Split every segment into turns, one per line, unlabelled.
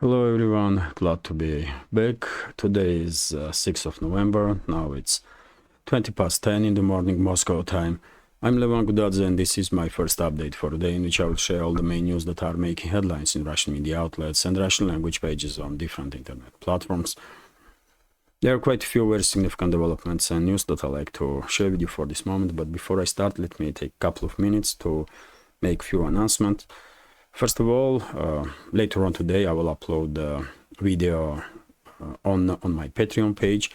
Hello everyone, glad to be back. Today is 6th of November, now it's 20 past 10 in the morning Moscow time. I'm Levan Gudadze and this is my first update for the day, in which I will share all the main news that are making headlines in Russian media outlets and Russian language pages on different internet platforms. There are quite a few very significant developments and news that I like to share with you for this moment, but before I start, let me take a couple of minutes to make a few announcements. First of all, later on today I will upload the video on my Patreon page,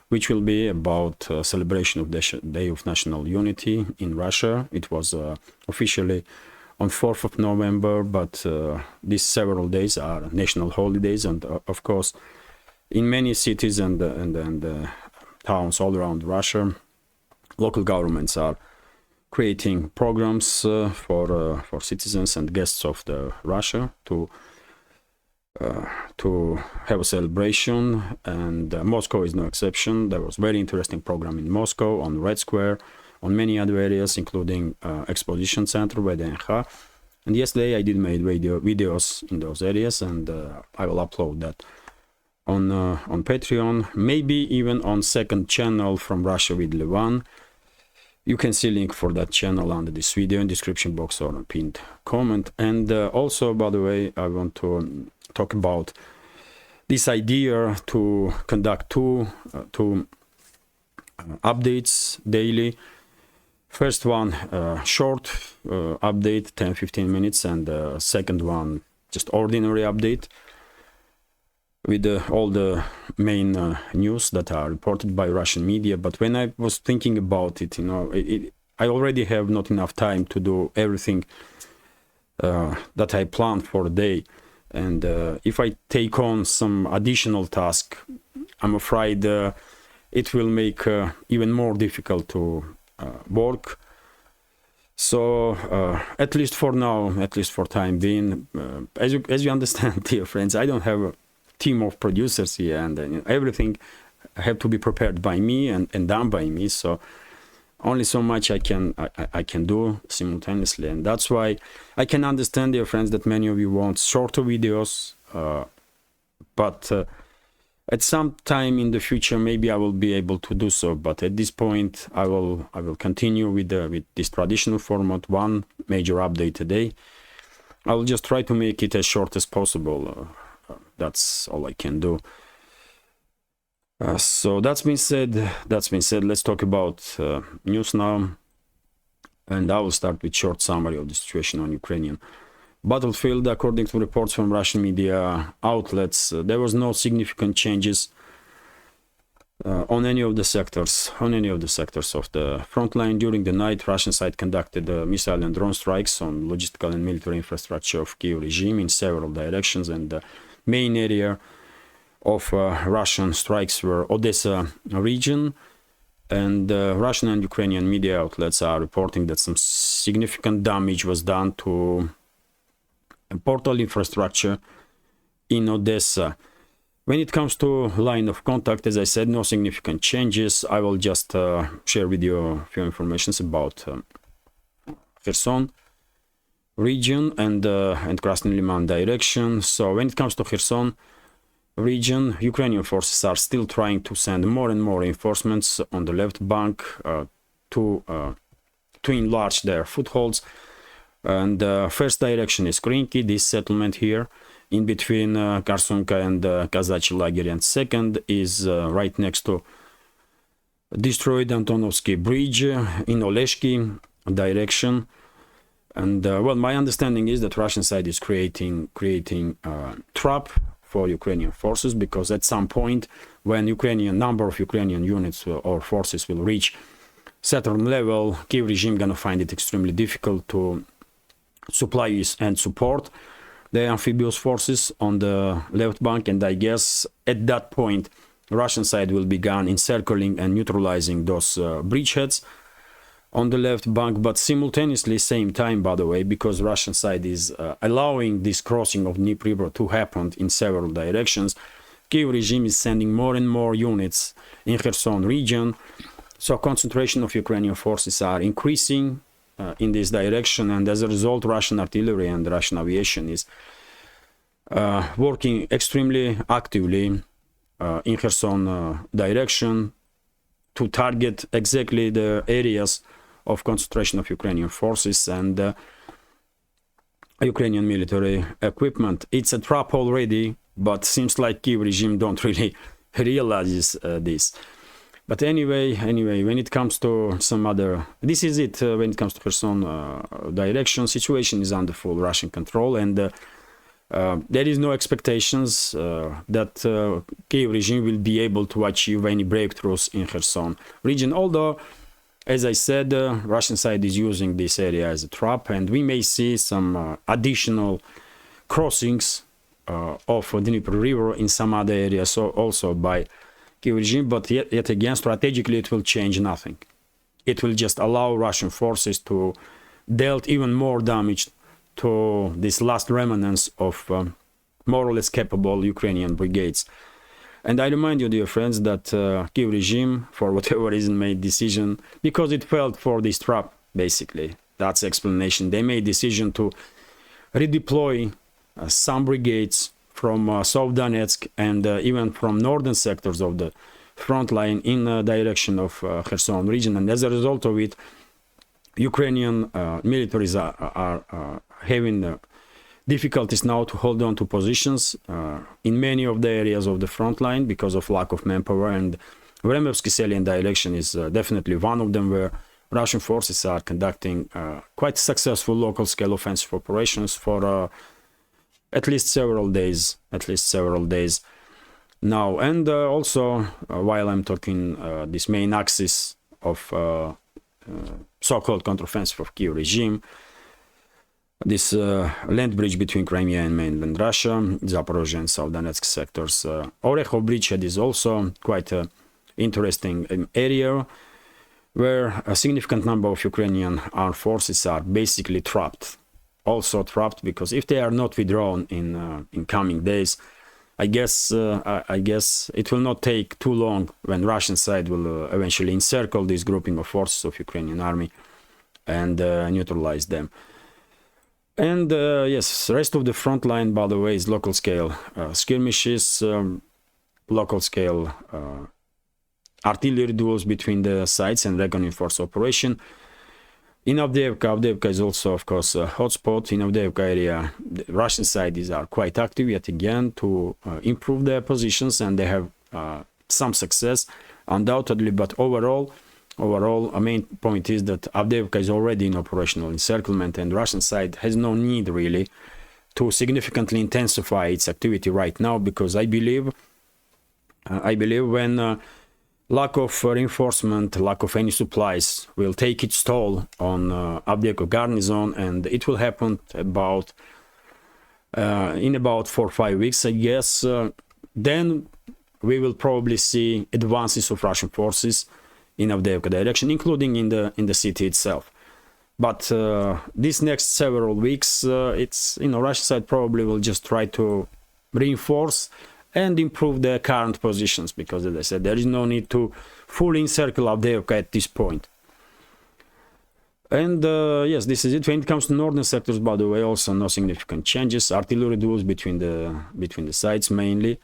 which will be about celebration of the Day of National Unity in Russia. It was officially on 4th of November, but these several days are national holidays, and of course in many cities and towns all around Russia, local governments are creating programs for citizens and guests of the Russia to have a celebration, and Moscow is no exception. There was a very interesting program in Moscow, on Red Square, on many other areas, including Exposition Center, VDNH. And yesterday I did make videos in those areas, and I will upload that on Patreon, maybe even on second channel from Russia with Levan. You can see link for that channel under this video in description box or a pinned comment. And also, by the way, I want to talk about this idea to conduct two updates daily. First one, short update, 10-15 minutes, and second one, just ordinary update with all the main news that are reported by Russian media. But when I was thinking about it, I already have not enough time to do everything that I planned for the day. And if I take on some additional task, I'm afraid it will make even more difficult to work. So at least for now, at least for time being, as you understand, dear friends, I don't have a team of producers here, and everything have to be prepared by me and done by me. So only so much I can do simultaneously, and that's why I can understand, dear friends, that many of you want shorter videos, but at some time in the future maybe I will be able to do so. But at this point I will continue with this traditional format, one major update a day. I will just try to make it as short as possible. That's all I can do. So that's been said, let's talk about news now, and I will start with short summary of the situation on Ukrainian battlefield. According to reports from Russian media outlets, there was no significant changes on any of the sectors of the front line. During the night, Russian side conducted missile and drone strikes on logistical and military infrastructure of Kiev regime in several directions, and the main area of Russian strikes were Odessa region, and Russian and Ukrainian media outlets are reporting that some significant damage was done to portal infrastructure in Odessa. When it comes to line of contact, as I said, no significant changes. I will just share with you a few informations about Kherson region and Krasny Liman direction. So when it comes to Kherson region, Ukrainian forces are still trying to send more and more reinforcements on the left bank to enlarge their footholds. And first direction is Krinky, this settlement here in between Khersonka and Kazachий Lager, and second is right next to destroyed Antonovsky bridge in Oleshki direction. And well, my understanding is that Russian side is creating trap for Ukrainian forces, because at some point when number of Ukrainian units or forces will reach certain level, Kiev regime gonna find it extremely difficult to supply and support the amphibious forces on the left bank. And I guess at that point Russian side will begin encircling and neutralizing those bridgeheads on the left bank. But simultaneously, same time, by the way, because Russian side is allowing this crossing of Dnieper River to happen in several directions, Kiev regime is sending more and more units in Kherson region. So concentration of Ukrainian forces are increasing in this direction, and as a result Russian artillery and Russian aviation is working extremely actively in Kherson direction to target exactly the areas of concentration of Ukrainian forces and Ukrainian military equipment. It's a trap already, but seems like Kiev regime don't really realize this. But anyway, when it comes to some other, this is it. When it comes to Kherson direction, situation is under full Russian control, and there is no expectations that Kiev regime will be able to achieve any breakthroughs in Kherson region. Although, as I said, Russian side is using this area as a trap, and we may see some additional crossings of Dnieper River in some other areas also by Kiev regime. But yet again, strategically, it will change nothing. It will just allow Russian forces to deal even more damage to these last remnants of more or less capable Ukrainian brigades. And I remind you, dear friends, that Kiev regime, for whatever reason, made decision because it felt for this trap, basically. That's the explanation. They made decision to redeploy some brigades from South Donetsk and even from northern sectors of the front line in the direction of Kherson region. And as a result of it, Ukrainian militaries are having difficulties now to hold on to positions in many of the areas of the front line because of lack of manpower, and Vremevsky salient direction is definitely one of them, where Russian forces are conducting quite successful local scale offensive operations for at least several days now. And also, while I'm talking this main axis of so-called counteroffensive of Kiev regime, this land bridge between Crimea and mainland Russia, Zaporozhye and South Donetsk sectors. Orekhov bridgehead is also quite an interesting area where a significant number of Ukrainian armed forces are basically trapped. Also trapped because if they are not withdrawn in coming days, I guess it will not take too long when Russian side will eventually encircle this grouping of forces of Ukrainian army and neutralize them. And yes, the rest of the front line, by the way, is local scale skirmishes, local scale artillery duels between the sides and reckoning force operation. In Avdiivka is also, of course, a hotspot. In Avdiivka area, the Russian side are quite active yet again to improve their positions, and they have some success, undoubtedly. But overall, a main point is that Avdiivka is already in operational encirclement, and Russian side has no need really to significantly intensify its activity right now, because I believe when lack of reinforcement, lack of any supplies will take its toll on Avdiivka garrison, and it will happen in about 4 or 5 weeks, I guess. Then we will probably see advances of Russian forces in Avdiivka direction, including in the city itself. But these next several weeks, it's Russian side probably will just try to reinforce and improve their current positions, because, as I said, there is no need to fully encircle Avdiivka at this point. And yes, this is it. When it comes to northern sectors, by the way, also no significant changes. Artillery duels between the sides mainly,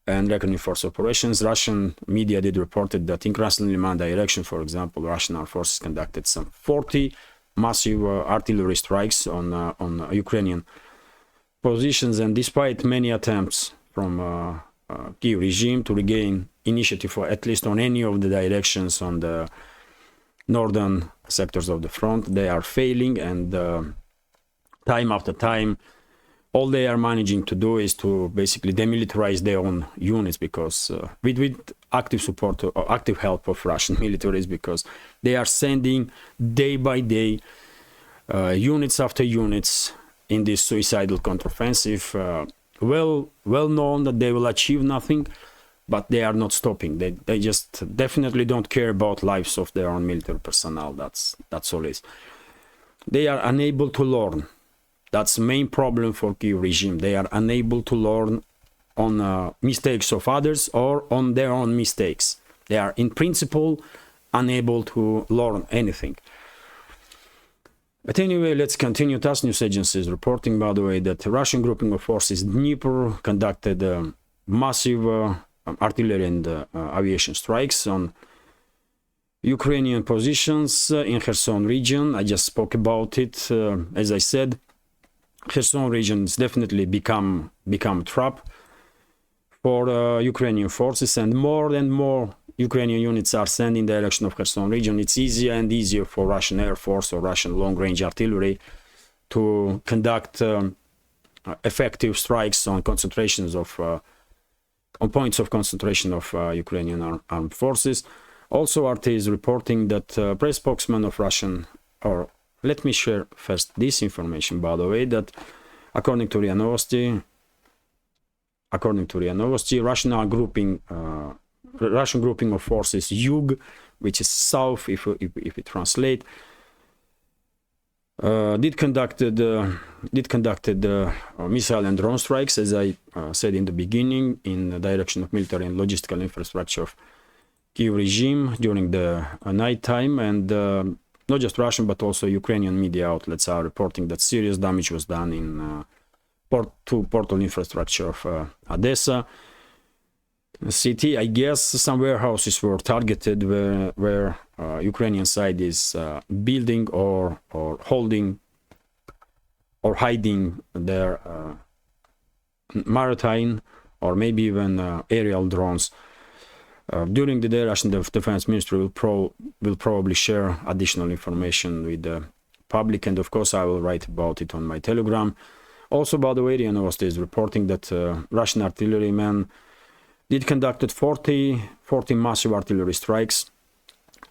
and reckoning force operations. Russian media did reported that in Krasny-Liman direction, for example, Russian armed forces conducted some 40 massive artillery strikes on Ukrainian positions, and despite many attempts from Kiev regime to regain initiative, at least on any of the directions on the northern sectors of the front, they are failing, and time after time, all they are managing to do is to basically demilitarize their own units, because with active support or active help of Russian militaries, because they are sending day by day units after units in this suicidal counteroffensive. Well known that they will achieve nothing, but they are not stopping. They just definitely don't care about lives of their own military personnel. That's all it is. They are unable to learn. That's the main problem for Kiev regime. They are unable to learn on mistakes of others or on their own mistakes. They are in principle unable to learn anything. But anyway, let's continue. TASS news agency is reporting, by the way, that the Russian grouping of forces Dnipro conducted massive artillery and aviation strikes on Ukrainian positions in Kherson region. I just spoke about it. As I said, Kherson region has definitely become a trap for Ukrainian forces, and more Ukrainian units are sent in the direction of Kherson region. It's easier and easier for Russian Air Force or Russian long-range artillery to conduct effective strikes on concentrations of on points of concentration of Ukrainian armed forces. Also, RT is reporting that press spokesman of Russian, or let me share first this information, by the way, that according to RIA Novosti, Russian grouping of forces Yug, which is south, if we translate, did conducted missile and drone strikes, as I said in the beginning, in the direction of military and logistical infrastructure of Kiev regime during the night time. And not just Russian but also Ukrainian media outlets are reporting that serious damage was done in portal infrastructure of Odessa city. I guess some warehouses were targeted where Ukrainian side is building or holding or hiding their maritime or maybe even aerial drones. During the day, Russian Defense Ministry will probably share additional information with the public, and of course I will write about it on my Telegram. Also, by the way, RIA Novosti is reporting that Russian artillerymen did conducted 40 massive artillery strikes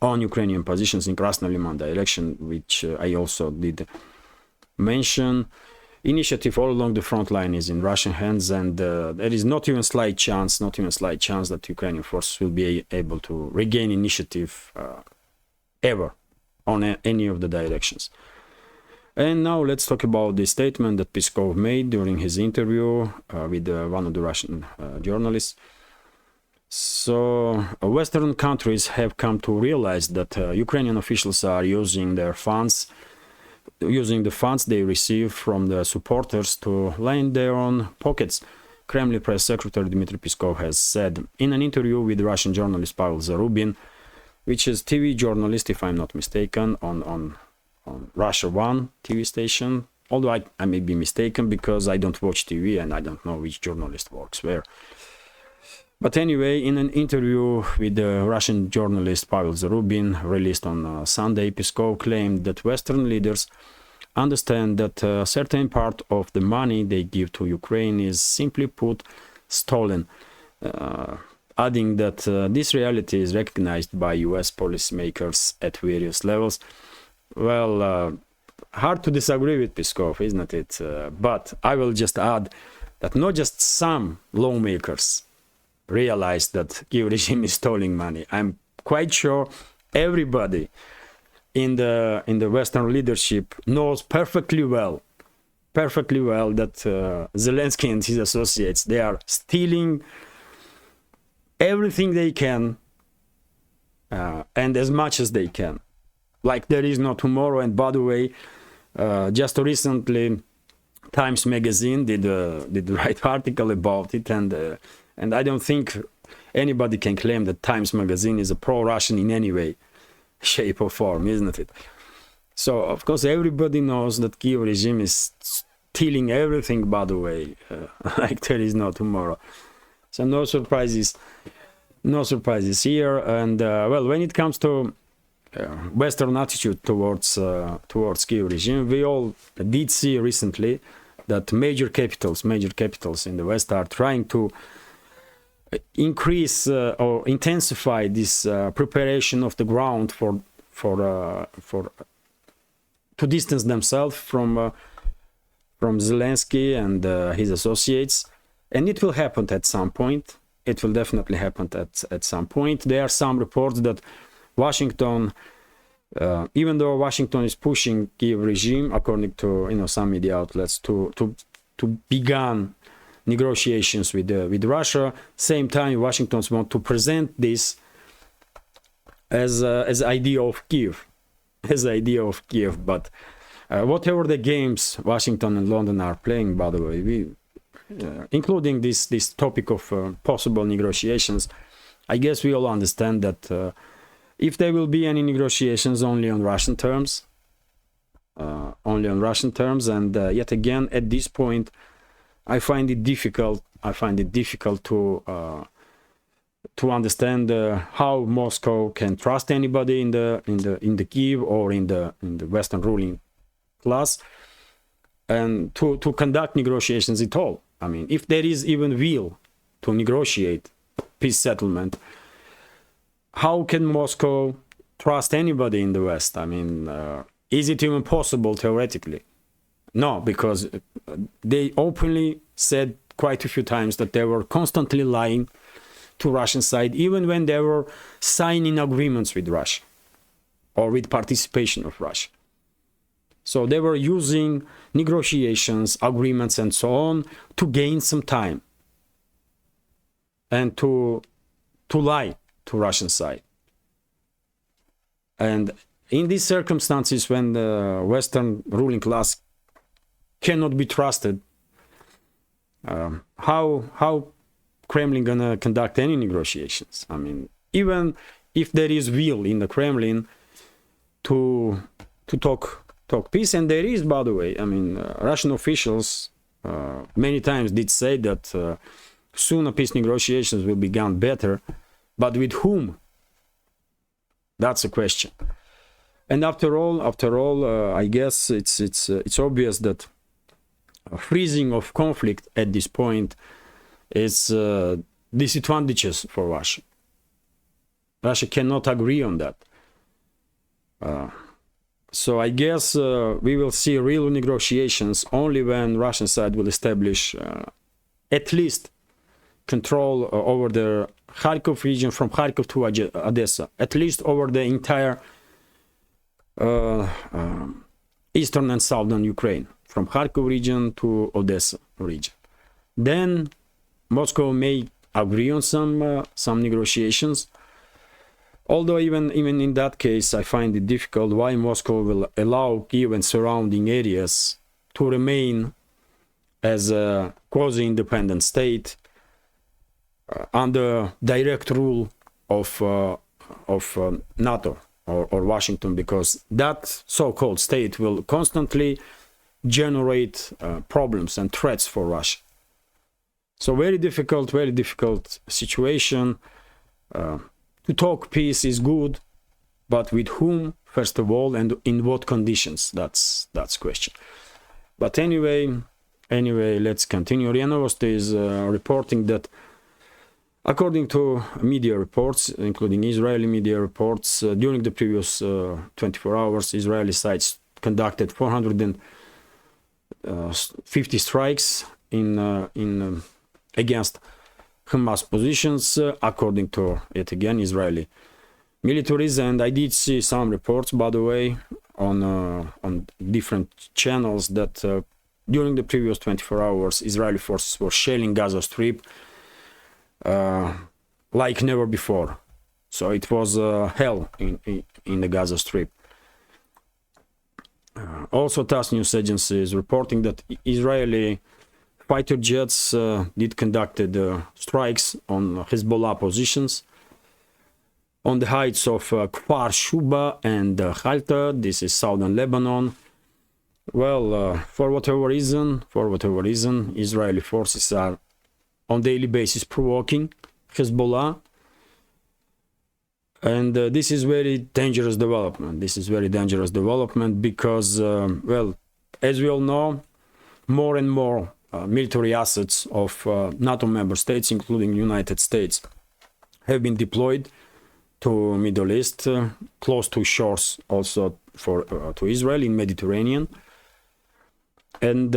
on Ukrainian positions in Krasnoliman direction, which I also did mention. Initiative all along the front line is in Russian hands, and there is not even slight chance that Ukrainian forces will be able to regain initiative ever on any of the directions. And now let's talk about the statement that Peskov made during his interview with one of the Russian journalists. So Western countries have come to realize that Ukrainian officials are using the funds they receive from the supporters to line their own pockets. Kremlin press secretary Dmitry Peskov has said in an interview with Russian journalist Pavel Zarubin, which is TV journalist, if I'm not mistaken, on Russia 1 TV station. Although I may be mistaken because I don't watch TV and I don't know which journalist works where. But anyway, in an interview with the Russian journalist Pavel Zarubin, released on Sunday, Peskov claimed that Western leaders understand that a certain part of the money they give to Ukraine is simply put stolen, adding that this reality is recognized by US policymakers at various levels. Well, hard to disagree with Peskov, isn't it? But I will just add that not just some lawmakers realize that Kiev regime is stealing money. I'm quite sure everybody in the Western leadership knows perfectly well that Zelensky and his associates, they are stealing everything they can and as much as they can, like there is no tomorrow. And by the way, just recently Times Magazine did write article about it, and I don't think anybody can claim that Times Magazine is a pro-Russian in any way, shape or form, isn't it? So, of course, everybody knows that Kiev regime is stealing everything, by the way, like there is no tomorrow. So no surprises here. And, well, when it comes to Western attitude towards Kiev regime, we all did see recently that major capitals in the West are trying to increase or intensify this preparation of the ground to distance themselves from Zelensky and his associates, and it will happen at some point. It will definitely happen at some point. There are some reports that Washington, even though Washington is pushing Kiev regime, according to some media outlets, to begin negotiations with Russia. Same time, Washington wants to present this as idea of Kiev, but whatever the games Washington and London are playing, by the way, including this topic of possible negotiations, I guess we all understand that if there will be any negotiations, only on Russian terms, and yet again, at this point, I find it difficult. To understand how Moscow can trust anybody in the Kiev or in the Western ruling class, and to conduct negotiations at all. I mean, if there is even will to negotiate peace settlement, how can Moscow trust anybody in the West? I mean, is it even possible theoretically? No, because they openly said quite a few times that they were constantly lying to Russian side, even when they were signing agreements with Russia or with participation of Russia. So they were using negotiations, agreements, and so on to gain some time and to lie to Russian side. And in these circumstances, when the Western ruling class cannot be trusted, how Kremlin gonna conduct any negotiations? I mean, even if there is will in the Kremlin to talk peace, and there is, by the way, I mean, Russian officials many times did say that sooner peace negotiations will be done better, but with whom? That's a question. And after all, I guess it's obvious that freezing of conflict at this point is disadvantageous for Russia. Russia cannot agree on that. So I guess we will see real negotiations only when Russian side will establish at least control over the Kharkov region, from Kharkov to Odessa, at least over the entire eastern and southern Ukraine, from Kharkov region to Odessa region. Then Moscow may agree on some negotiations. Although even in that case, I find it difficult why Moscow will allow Kiev and surrounding areas to remain as a quasi-independent state under direct rule of NATO or Washington, because that so-called state will constantly generate problems and threats for Russia. So very difficult situation. To talk peace is good, but with whom, first of all, and in what conditions? That's question. But anyway, let's continue. RIA Novosti is reporting that, according to media reports, including Israeli media reports, during the previous 24 hours, Israeli sides conducted 450 strikes against Hamas positions, according to, yet again, Israeli militaries. And I did see some reports, by the way, on different channels that during the previous 24 hours, Israeli forces were shelling Gaza Strip like never before. So it was hell in the Gaza Strip. Also, TASS news agency is reporting that Israeli fighter jets did conducted strikes on Hezbollah positions on the heights of Kfar Shuba and Halta. This is southern Lebanon. Well, for whatever reason, Israeli forces are on daily basis provoking Hezbollah, and this is very dangerous development. Because, well, as we all know, more and more military assets of NATO member states, including United States, have been deployed to Middle East, close to shores also to Israel in Mediterranean, and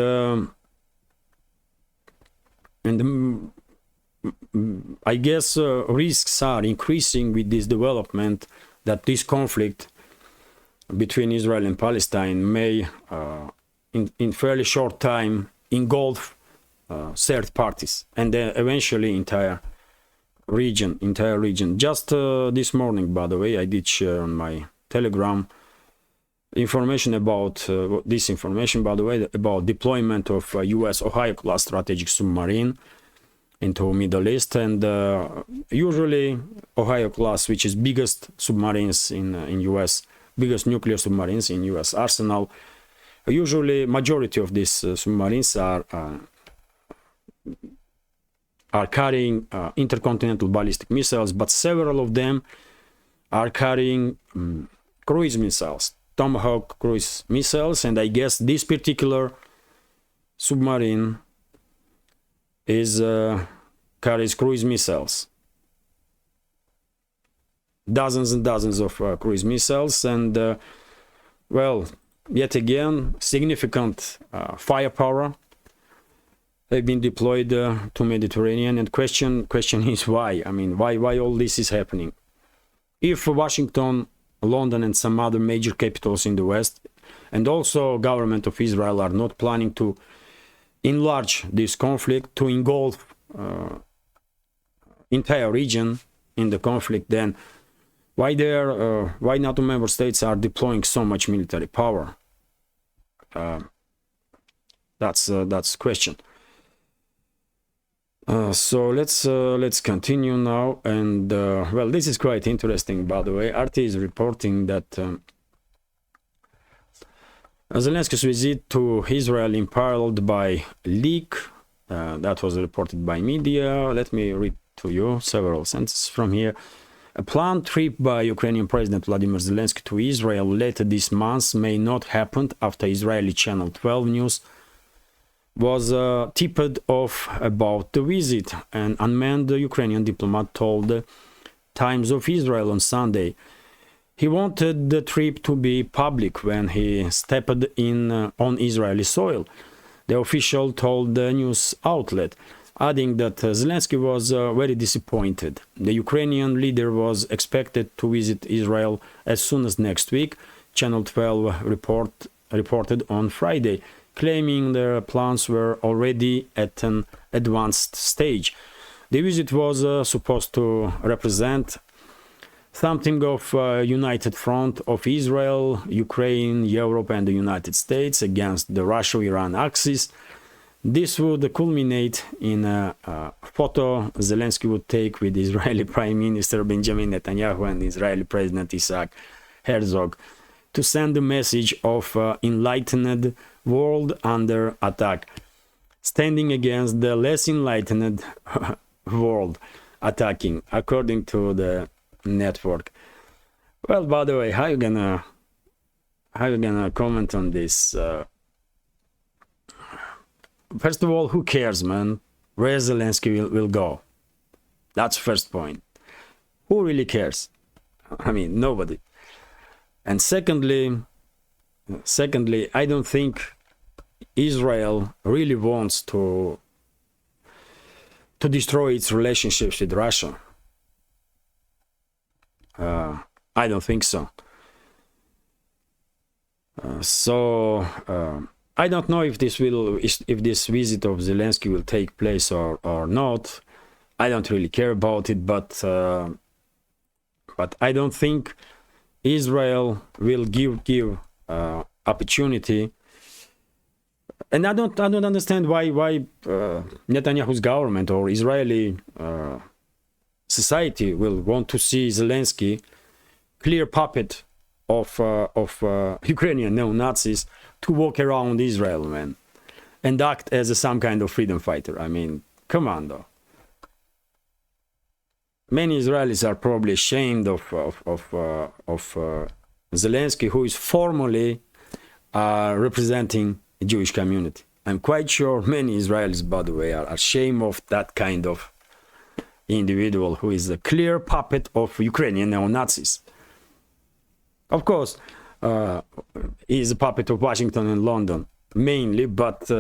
I guess risks are increasing with this development, that this conflict between Israel and Palestine may, in fairly short time, engulf third parties, and then eventually entire region. Just this morning, by the way, I did share on my Telegram information about this information, by the way, about deployment of US Ohio class strategic submarine into Middle East. And usually Ohio class, which is biggest submarines in US, biggest nuclear submarines in US arsenal, usually majority of these submarines are carrying intercontinental ballistic missiles, but several of them are carrying cruise missiles, Tomahawk cruise missiles. And I guess this particular submarine is carries cruise missiles, dozens and dozens of cruise missiles. And well, yet again, significant firepower have been deployed to Mediterranean. And question is why? I mean, why all this is happening? If Washington, London, and some other major capitals in the West, and also government of Israel, are not planning to enlarge this conflict, to engulf entire region in the conflict, then why NATO member states are deploying so much military power? That's question. So let's continue now. And well, this is quite interesting, by the way. RT is reporting that Zelensky's visit to Israel imperialed by leak. That was reported by media. Let me read to you several sentences from here. A planned trip by Ukrainian President Vladimir Zelensky to Israel later this month may not happen after Israeli Channel 12 News was tipped off about the visit. An unmanned Ukrainian diplomat told the Times of Israel on Sunday he wanted the trip to be public when he stepped in on Israeli soil. The official told the news outlet, adding that Zelensky was very disappointed. The Ukrainian leader was expected to visit Israel as soon as next week, Channel 12 reported on Friday, claiming their plans were already at an advanced stage. The visit was supposed to represent something of a united front of Israel, Ukraine, Europe, and the United States against the Russia-Iran axis. This would culminate in a photo Zelensky would take with Israeli Prime Minister Benjamin Netanyahu and Israeli President Isaac Herzog to send a message of enlightened world under attack, standing against the less enlightened world attacking, according to the network. Well, by the way, how you gonna comment on this? First of all, who cares, man? Where Zelensky will go? That's first point. Who really cares? I mean, nobody. And secondly, I don't think Israel really wants to destroy its relationships with Russia. I don't think so. I don't know if this visit of Zelensky will take place or not. I don't really care about it, but I don't think Israel will give opportunity. And I don't understand why Netanyahu's government or Israeli society will want to see Zelensky clear puppet of Ukrainian neo-Nazis to walk around Israel, man, and act as some kind of freedom fighter. I mean, come on, though. Many Israelis are probably ashamed of Zelensky, who is formally representing the Jewish community. I'm quite sure many Israelis, by the way, are ashamed of that kind of individual who is a clear puppet of Ukrainian neo-Nazis. Of course, he is a puppet of Washington and London mainly, but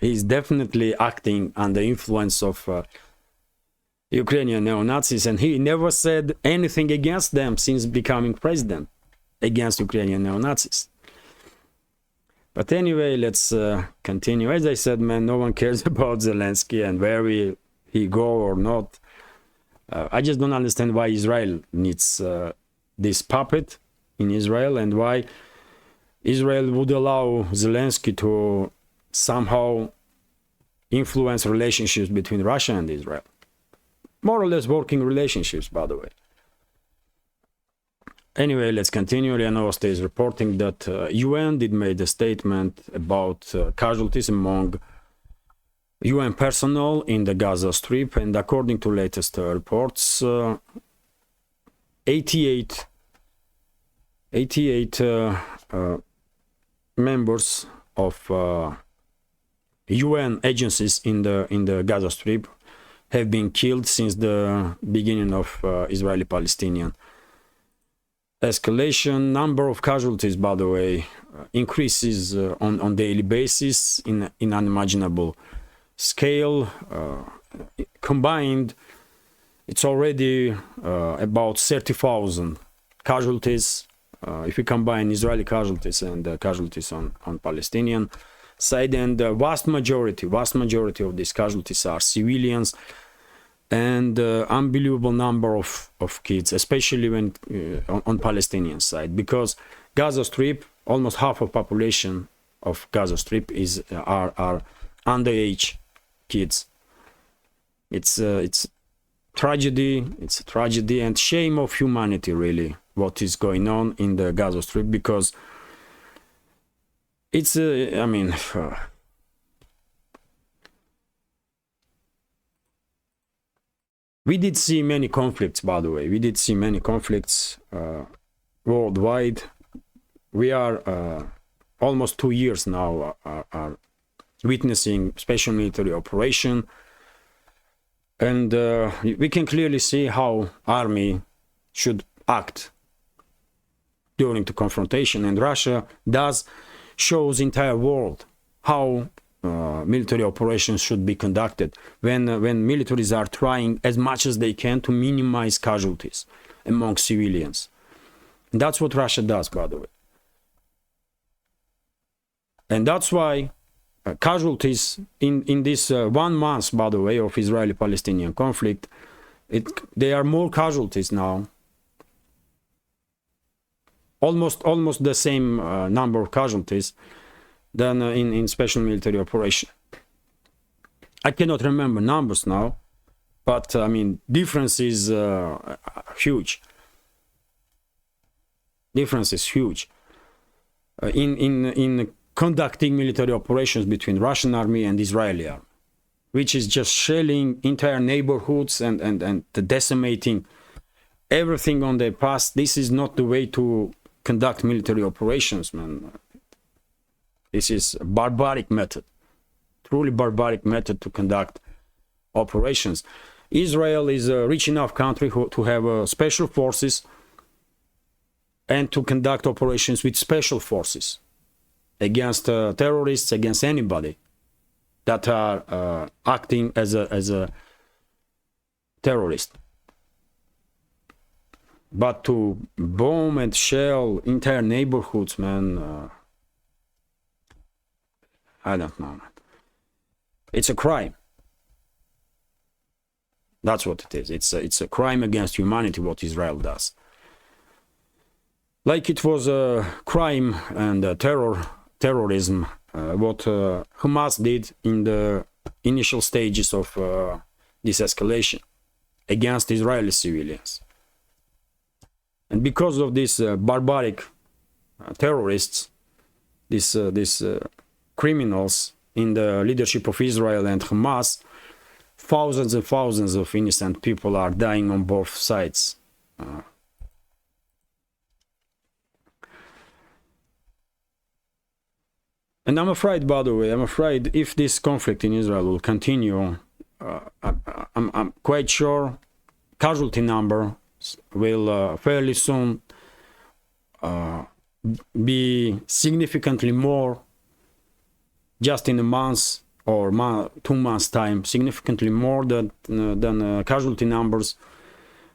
he's definitely acting under influence of Ukrainian neo-Nazis, and he never said anything against them since becoming president, against Ukrainian neo-Nazis. But anyway, let's continue. As I said, man, no one cares about Zelensky and where he go or not. I just don't understand why Israel needs this puppet in Israel, and why Israel would allow Zelensky to somehow influence relationships between Russia and Israel. More or less working relationships, by the way. Anyway, let's continue. RIA Novosti is reporting that UN did made a statement about casualties among UN personnel in the Gaza Strip, and according to latest reports, 88 members of UN agencies in the Gaza Strip have been killed since the beginning of Israeli-Palestinian escalation. Number of casualties, by the way, increases on daily basis in unimaginable scale. Combined, it's already about 30,000 casualties if we combine Israeli casualties and casualties on Palestinian side, and the vast majority of these casualties are civilians, and unbelievable number of kids, especially when on Palestinian side, because Gaza Strip, almost half of population of Gaza Strip are underage kids. It's tragedy. It's a tragedy and shame of humanity, really, what is going on in the Gaza Strip, because it's I mean, we did see many conflicts, by the way. We did see many conflicts worldwide. We are almost 2 years now are witnessing special military operation, and we can clearly see how army should act during the confrontation, and Russia shows entire world how military operations should be conducted when militaries are trying as much as they can to minimize casualties among civilians. And that's what Russia does, by the way. And that's why casualties in this 1 month, by the way, of Israeli-Palestinian conflict, there are more casualties now, almost the same number of casualties than in special military operation. I cannot remember numbers now, but I mean, difference is huge. Difference is huge in conducting military operations between Russian army and Israeli army, which is just shelling entire neighborhoods and decimating everything on their path. This is not the way to conduct military operations, man. This is a barbaric method, truly barbaric method to conduct operations. Israel is a rich enough country to have special forces and to conduct operations with special forces against terrorists, against anybody that are acting as a terrorist. But to bomb and shell entire neighborhoods, man, I don't know. It's a crime. That's what it is. It's a crime against humanity what Israel does. Like it was a crime and terrorism what Hamas did in the initial stages of this escalation against Israeli civilians. And because of these barbaric terrorists, these criminals in the leadership of Israel and Hamas, thousands and thousands of innocent people are dying on both sides. And I'm afraid, by the way, if this conflict in Israel will continue, I'm quite sure casualty number will fairly soon be significantly more, just in a month or 2 months time, significantly more than casualty numbers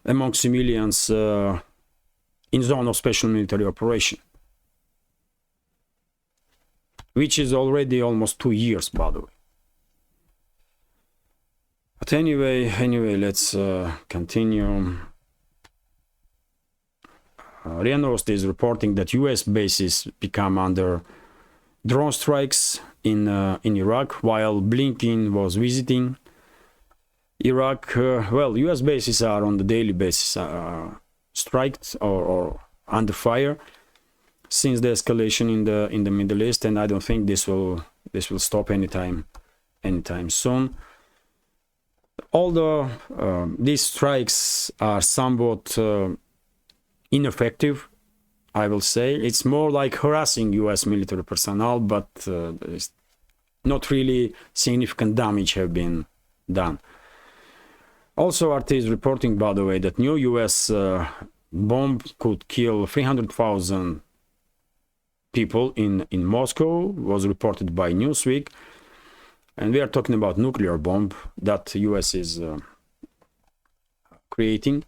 among civilians in zone of special military operation, which is already almost 2 years, by the way. But anyway, let's continue. RIA Novosti is reporting that US bases become under drone strikes in Iraq while Blinken was visiting Iraq. Well, US bases are on the daily basis striked or under fire since the escalation in the Middle East, and I don't think this will stop anytime soon. Although these strikes are somewhat ineffective, I will say it's more like harassing US military personnel, but not really significant damage have been done. Also, RT is reporting, by the way, that new US bomb could kill 300,000 people in Moscow, was reported by Newsweek. And we are talking about nuclear bomb that US is creating.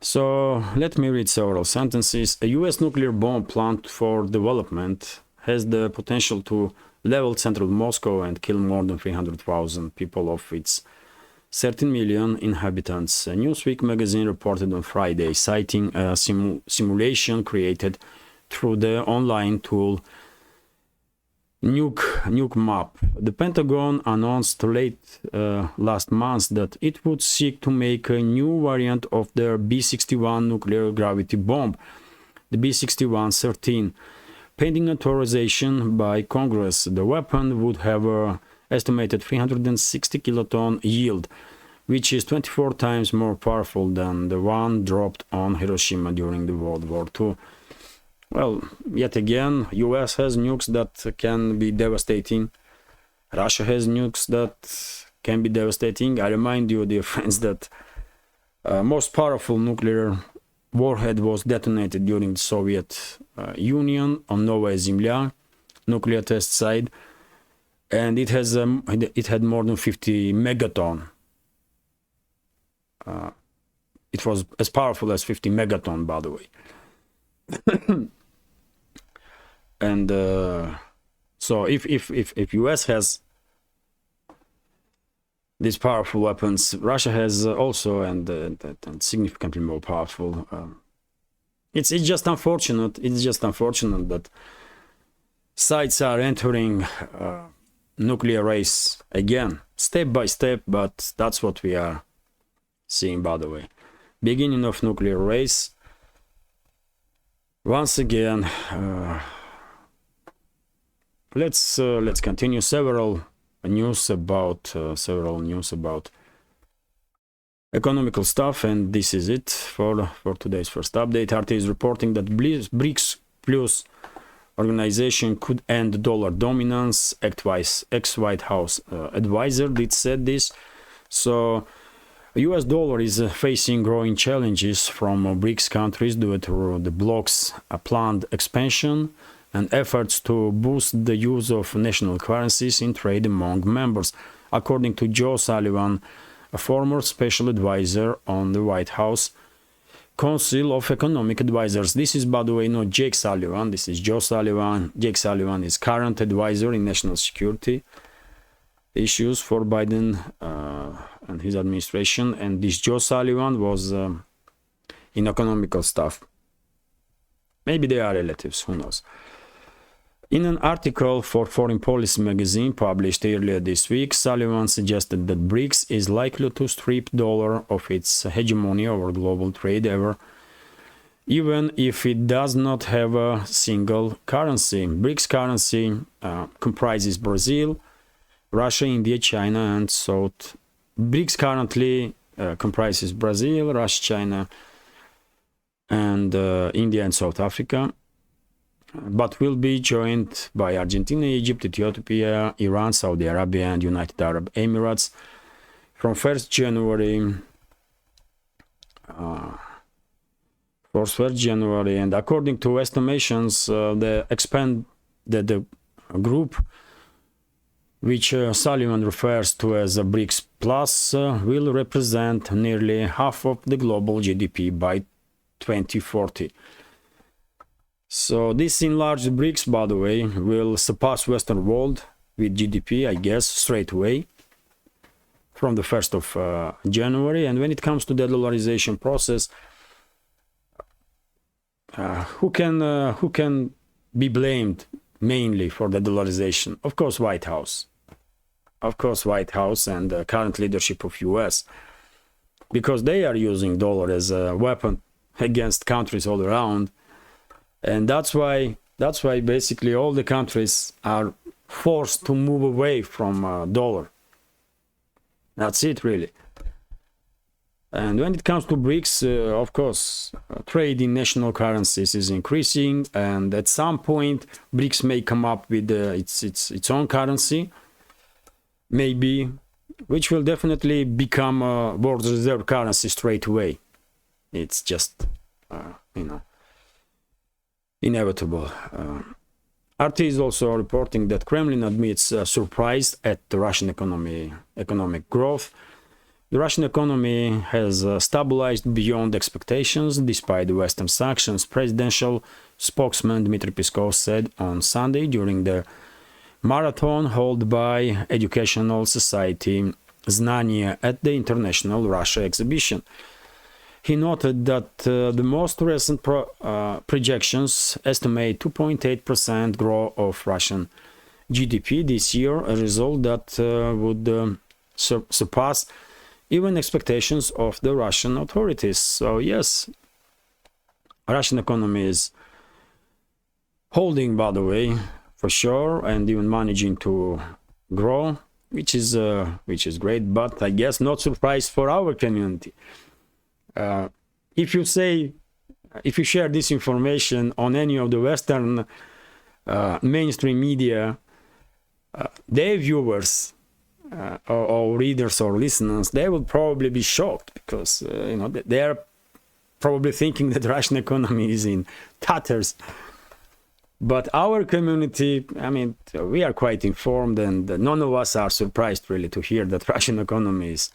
So let me read several sentences. A US nuclear bomb plant for development has the potential to level central Moscow and kill more than 300,000 people of its 13 million inhabitants. A Newsweek magazine reported on Friday, citing a simulation created through the online tool Nuke Map. The Pentagon announced late last month that it would seek to make a new variant of their B-61 nuclear gravity bomb, the B-61-13. Pending authorization by Congress, the weapon would have an estimated 360 kiloton yield, which is 24 times more powerful than the one dropped on Hiroshima during the World War II. Well, yet again, US has nukes that can be devastating. Russia has nukes that can be devastating. I remind you, dear friends, that most powerful nuclear warhead was detonated during the Soviet Union on Novaya Zemlya nuclear test site, and it had more than 50 megaton. It was as powerful as 50 megaton, by the way. And so if US has these powerful weapons, Russia has also, and significantly more powerful. It's just unfortunate. It's just unfortunate that sides are entering nuclear race again, step by step. But that's what we are seeing, by the way. Beginning of nuclear race. Once again, let's continue. Several news about economical stuff, and this is it for today's first update. RT is reporting that BRICS Plus organization could end dollar dominance. Ex-White House advisor did said this. So US dollar is facing growing challenges from BRICS countries due to the bloc's planned expansion and efforts to boost the use of national currencies in trade among members, according to Joe Sullivan, a former special advisor on the White House Council of Economic Advisors. This is, by the way, not Jake Sullivan, this is Joe Sullivan. Jake Sullivan is current advisor in national security issues for Biden and his administration, and this Joe Sullivan was in economical stuff. Maybe they are relatives, who knows. In an article for Foreign Policy magazine published earlier this week, Sullivan suggested that BRICS is likely to strip dollar of its hegemony over global trade ever, even if it does not have a single currency. BRICS currency comprises Brazil, Russia, India, China, and South. BRICS currently comprises Brazil, Russia, China, and India and South Africa, but will be joined by Argentina, Egypt, Ethiopia, Iran, Saudi Arabia, and United Arab Emirates from 1st January. 1st January, and according to estimations, the group, which Sullivan refers to as a BRICS Plus, will represent nearly half of the global GDP by 2040. So this enlarged BRICS, by the way, will surpass Western world with GDP, I guess, straight away from the 1st of January. And when it comes to the dollarization process, who can be blamed mainly for the dollarization? Of course, White House. Of course, White House and the current leadership of US, because they are using dollar as a weapon against countries all around, and that's why basically all the countries are forced to move away from dollar. That's it, really. And when it comes to BRICS, of course, trade in national currencies is increasing, and at some point, BRICS may come up with its own currency, maybe, which will definitely become a world reserve currency straight away. It's just, inevitable. RT is also reporting that Kremlin admits surprise at the Russian economic growth. The Russian economy has stabilized beyond expectations despite the Western sanctions, presidential spokesman Dmitry Peskov said on Sunday during the marathon held by Educational Society Znania at the International Russia exhibition. He noted that the most recent projections estimate 2.8% growth of Russian GDP this year, a result that would surpass even expectations of the Russian authorities. So yes, Russian economy is holding, by the way, for sure, and even managing to grow, which is great, but I guess not surprise for our community. If you share this information on any of the Western mainstream media, their viewers or readers or listeners, they will probably be shocked, because they are probably thinking that the Russian economy is in tatters. But our community, we are quite informed, and none of us are surprised really to hear that Russian economy is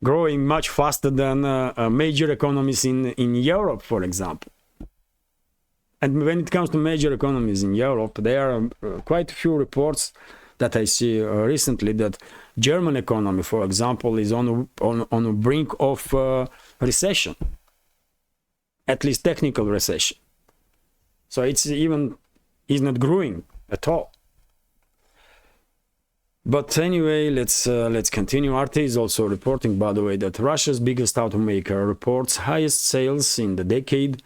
growing much faster than major economies in Europe, for example. And when it comes to major economies in Europe, there are quite a few reports that I see recently that German economy, for example, is on the brink of recession, at least technical recession. So it's not growing at all. But anyway, let's continue. RT is also reporting, by the way, that Russia's biggest automaker reports highest sales in the decade.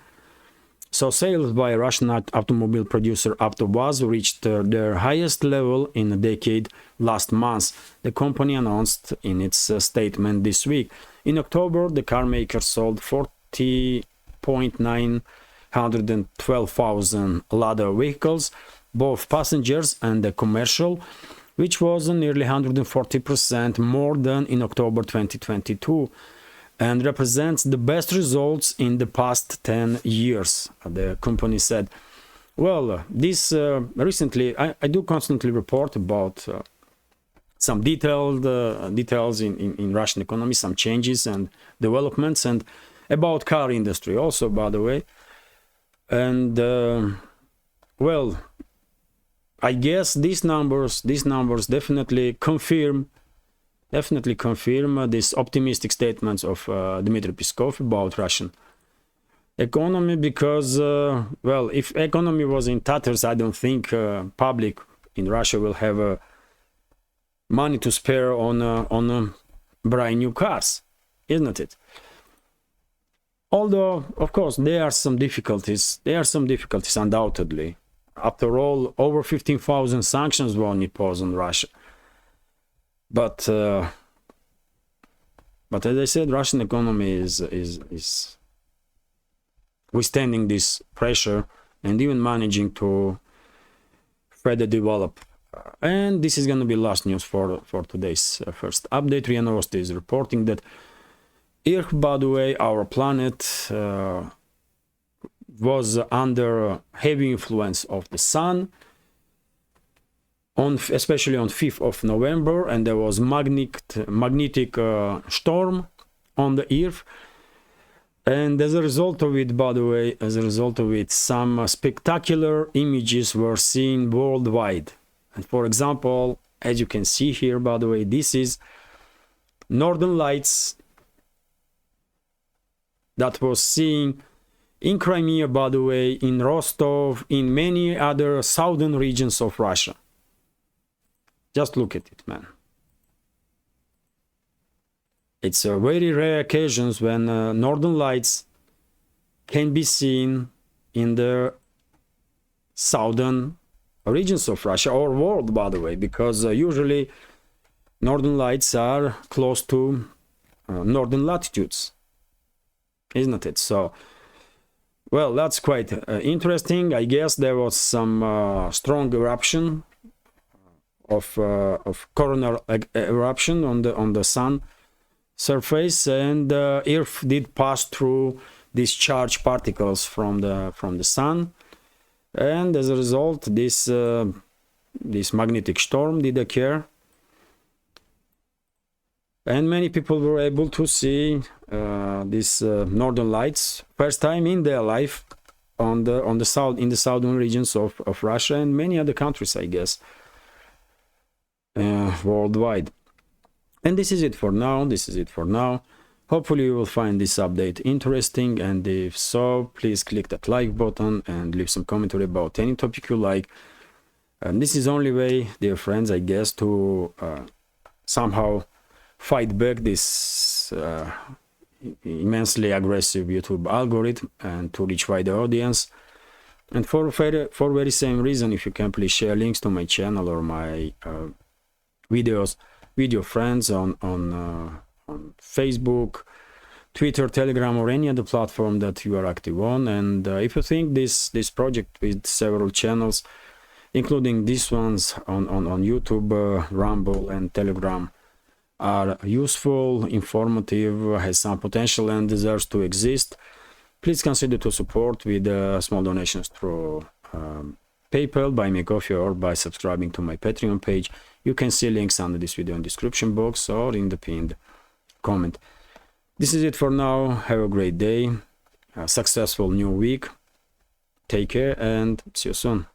So sales by Russian automobile producer AvtoVAZ reached their highest level in a decade last month, the company announced in its statement this week. In October, the car maker sold 40,912,000 Lada vehicles, both passengers and commercial, which was nearly 140% more than in October 2022. And represents the best results in the past 10 years, the company said. Well, this recently, I do constantly report about some details in Russian economy, some changes and developments, and about car industry also, by the way. And well, I guess these numbers definitely confirm these optimistic statements of Dmitry Peskov about Russian economy, because well, if economy was in tatters, I don't think public in Russia will have money to spare on brand new cars, isn't it? Although, of course, there are some difficulties undoubtedly. After all, over 15,000 sanctions were imposed on Russia. But as I said, Russian economy is withstanding this pressure and even managing to further develop. And this is going to be last news for today's first update. RIA Novosti is reporting that Earth, by the way, our planet, was under heavy influence of the sun, especially on 5th of November, and there was magnetic storm on the Earth. And as a result of it, by the way, some spectacular images were seen worldwide. And for example, as you can see here, by the way, this is Northern Lights that was seen in Crimea, by the way, in Rostov, in many other southern regions of Russia. Just look at it, man. It's a very rare occasions when northern lights can be seen in the southern regions of Russia or world, by the way, because usually northern lights are close to northern latitudes, isn't it? So, well, that's quite interesting. I guess there was some strong eruption of coronal eruption on the sun surface, and Earth did pass through these charged particles from the sun, and as a result, this magnetic storm did occur, and many people were able to see these northern lights first time in their life in the southern regions of Russia and many other countries, I guess, worldwide. And this is it for now. Hopefully you will find this update interesting, and if so, please click that like button and leave some commentary about any topic you like. And this is the only way, dear friends, I guess, to somehow fight back this immensely aggressive YouTube algorithm and to reach wider audience. And for very same reason, if you can please share links to my channel or my videos with your friends on Facebook, Twitter, Telegram, or any other platform that you are active on. And if you think this project with several channels, including these ones on YouTube, Rumble, and Telegram, are useful, informative, has some potential, and deserves to exist, please consider to support with small donations through PayPal, Buy Me a Coffee, or by subscribing to my Patreon page. You can see links under this video in the description box or in the pinned comment. This is it for now. Have a great day, a successful new week. Take care and see you soon.